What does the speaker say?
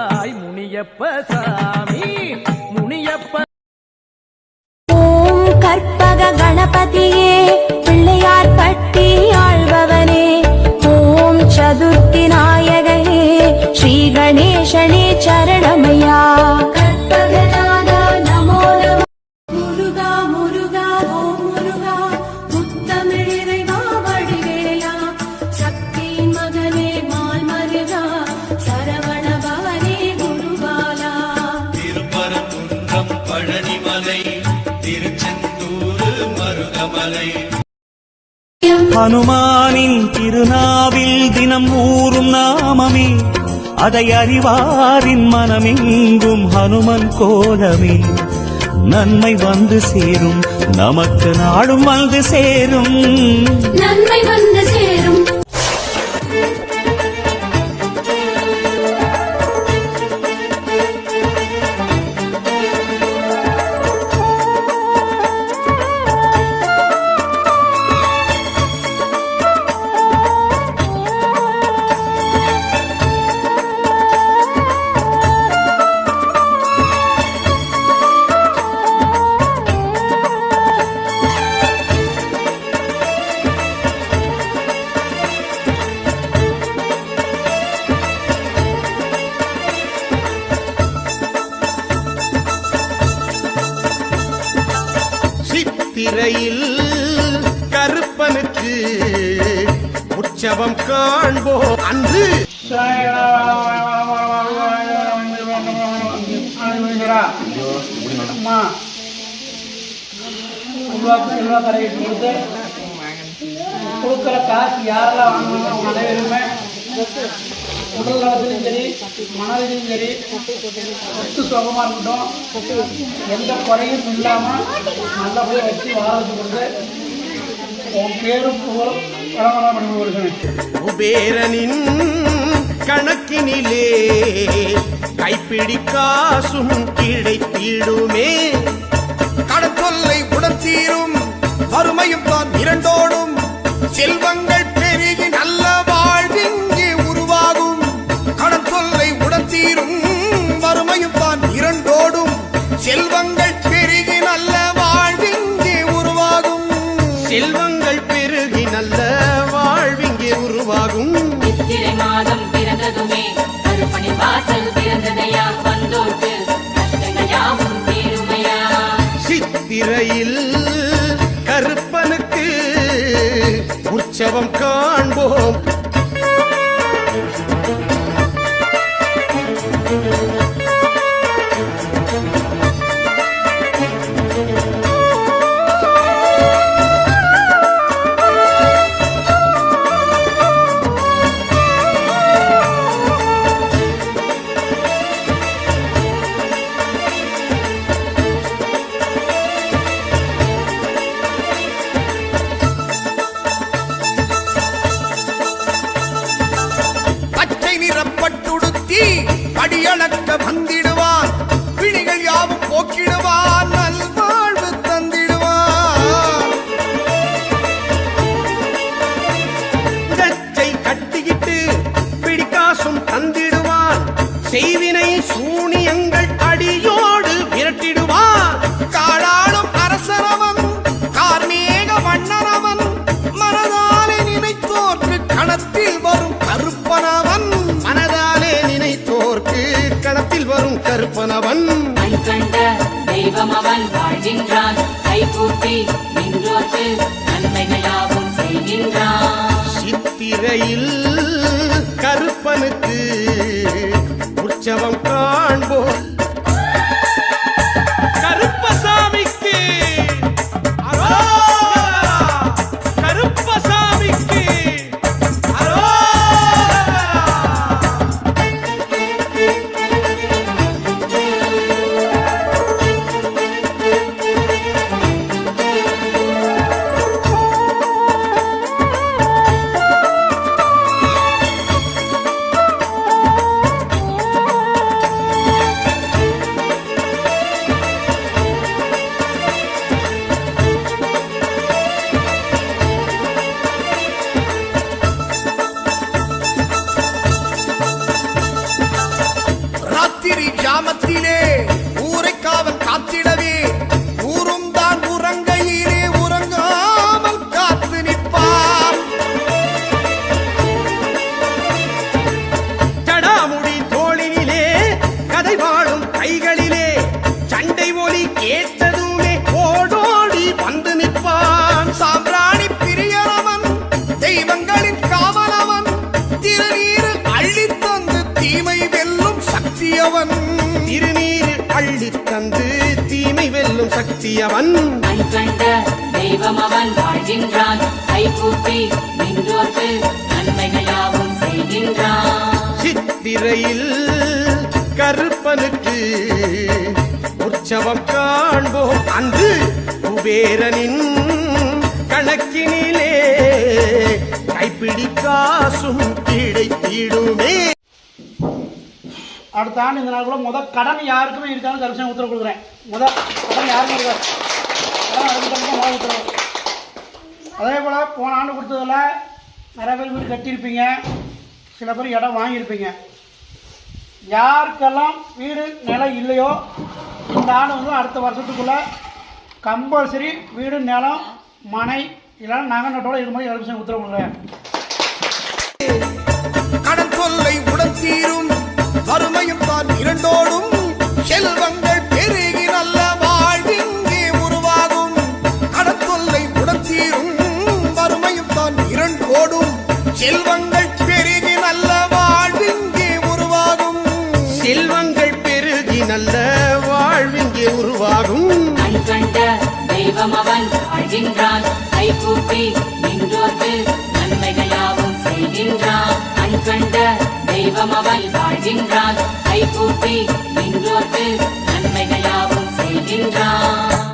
அருள்வாய் முனியப்ப சாமி முனியப்ப. ஓம் கற்பக கணபதியே பிள்ளையார் பட்டி ஆழ்பவனே ஓம் சதுர்த்தி நாயகனே ஸ்ரீ கணேசனே சரணமையா. கற்பகநாதா நமோ நம. முருகா முருகா ஓம் முருகா முத்தமிழிறைவா வடிவேலா சக்தியின் மகனே மால் மருகா சரவண பவனே குருபாலா. திருப்பரங்குன்றம் பழனிமலை திருச்செந்தூர் மருதமலை. ஹனுமானின் திருநாவில் தினம் ஊறும் நாமமே அதை அறிவாரின் மனமெங்கும் ஹனுமன் கோலமே. நன்மை வந்து சேரும் நமக்கு நாடும் வந்து சேரும் நன்மை வந்து சேரும். சித்திரையில் கருப்பனுக்கு உற்சவம் காண்போம் அன்று. கொடுக்குற காசு யாரெல்லாம் வாங்குவாங்க அவங்க அனைவருமே உடல் நலத்திலும் சரி மனதிலும் சரி ஒத்து சுகமாக இருக்கட்டும், எந்த குறையும் இல்லாமல் நல்லபடியாக வச்சு வாழ வச்சு கொடுத்து உன் பேரும் புகழும் பரம்பரை பண்ணி கொடுக்கணும். குபேரனின் கணக்கினிலே கைப்பிடி காசும் கிடைத்திடுமே. கடற்கொல்லை உடன் தீரும் வறுமையும் தான் இரண்டோடும் செல்வங்கள் பெருகி நல்ல வாழ்விங்கே உருவாகும். கடற்கொல்லை உடன் தீரும் வறுமையும் தான் இரண்டோடும் செல்வங்கள் பெருகி நல்ல வாழ்விங்கே உருவாகும். செல்வங்கள் பெருகி நல்ல வாழ்விங்கே உருவாகும். சித்திரை மாதம் பிறந்ததுமே கருப்பணி வாசல் பிறந்ததையா வந்தோர்க்கு கஷ்டங்கள் யாவும் தீருமையா. சித்திரையில் கருப்பனுக்கு உற்சவம் காண்போம். பட்டுடுத்தி படியளக்க வந்திடுவான், பிணிகள் யாவும் போக்கிடுவான், நல்வாழ்வு தந்திடுவான். கச்சை கட்டிக்கிட்டு பிடிக்காசும் தந்திடுவான், செய்வினை சூனியங்கள் அடியோடு விரட்டிடுவான். காளாளும் அரசரவன் கார்மேக வண்ணனவன் மனதாலே நினைத்தோர்க்கு கணத்தில் வரும் கருப்பனவன். மனதாலே நினைத்தோர்க்கு கணத்தில் வரும் கருப்பனவன். கண்ட தெய்வம் அவன் வாழ்கின்றான், கைகூப்பி நின்றோர்க்கு நன்மைகள் யாவும் செய்கின்றான். சித்திரையில் கருப்பனுக்கு உற்சவம் காண்போம். கருப்பசாமிக்கு கருப்பசாமிக்கு ராத்திரி ஜாமத்திலே ஊரை காவல் காத்திடவே ஊரும் தான் உறங்கையிலே உறங்காமல் காத்து நிற்பார். ஜடாமுடி தோளினிலே கதை வாழும் கைகளிலே சண்டை ஒலி கேட்டதுமே ஓடோடி வந்து நிற்பான். சாம்பிராணி பிரியனவன் தெய்வங்களின் காவலவன் திருநீரு அள்ளித் தந்து தீமை வெல்லும் சக்தியவன். திருநீரு அள்ளித் தந்து தீமை வெல்லும் சக்தியவன். கண் கண்ட தெய்வம் அவன் வாழ்கின்றான் கைகூப்பி நின்றோர்க்கு நன்மைகள் யாவும் செய்கின்றான். சித்திரையில் கருப்பனுக்கு உற்சவம் காண்போம் அன்று குபேரனின் கணக்கினிலே கைப்பிடி காசும் கிடைத்திடுமே. அடுத்த ஆண்டு இந்த நாளுக்குள்ள முதல் கடன் யாருக்குமே இருக்கான்னு தரிசனம் உத்தரவு கொடுக்குறேன். முதல் கடன் யாருமே இருக்காது, கடன் அதுக்கு முதல் உத்தரவு. அதே போல் போன ஆண்டு கொடுத்ததில் நிறைய பேர் வீடு கட்டியிருப்பீங்க, சில பேர் இடம் வாங்கியிருப்பீங்க. யாருக்கெல்லாம் வீடு நிலம் இல்லையோ இந்த ஆண்டு வந்து அடுத்த வருஷத்துக்குள்ளே கம்பல்சரி வீடு நிலம் மனை இல்லைன்னா நகை நட்டோட இது மாதிரி தரிசனம் உத்தரவு கொடுக்குறேன். கடன் தொல்லை உடன் தீரும் வறுமையும் தான் இரண்டோடும் செல்வங்கள் பெருகி நல்ல வாழ்விங்கே உருவாகும். கடன் தொல்லை உடன் தீரும் வறுமையும் தான் இரண்டோடும் செல்வங்கள் பெருகி நல்ல வாழ்விங்கே உருவாகும். செல்வங்கள் பெருகி நல்ல வாழ்விங்கே உருவாகும். கண் கண்ட தெய்வம் அவன் வாழ்கின்றான் கைகூப்பி நின்றோர்க்கு நன்மைகள் யாவும் செய்கின்றான். கண் கண்ட தெய்வம் அவன் வாழ்கின்றான் கைகூப்பி நின்றோர்க்கு நன்மைகள் யாவும் செய்கின்றான்.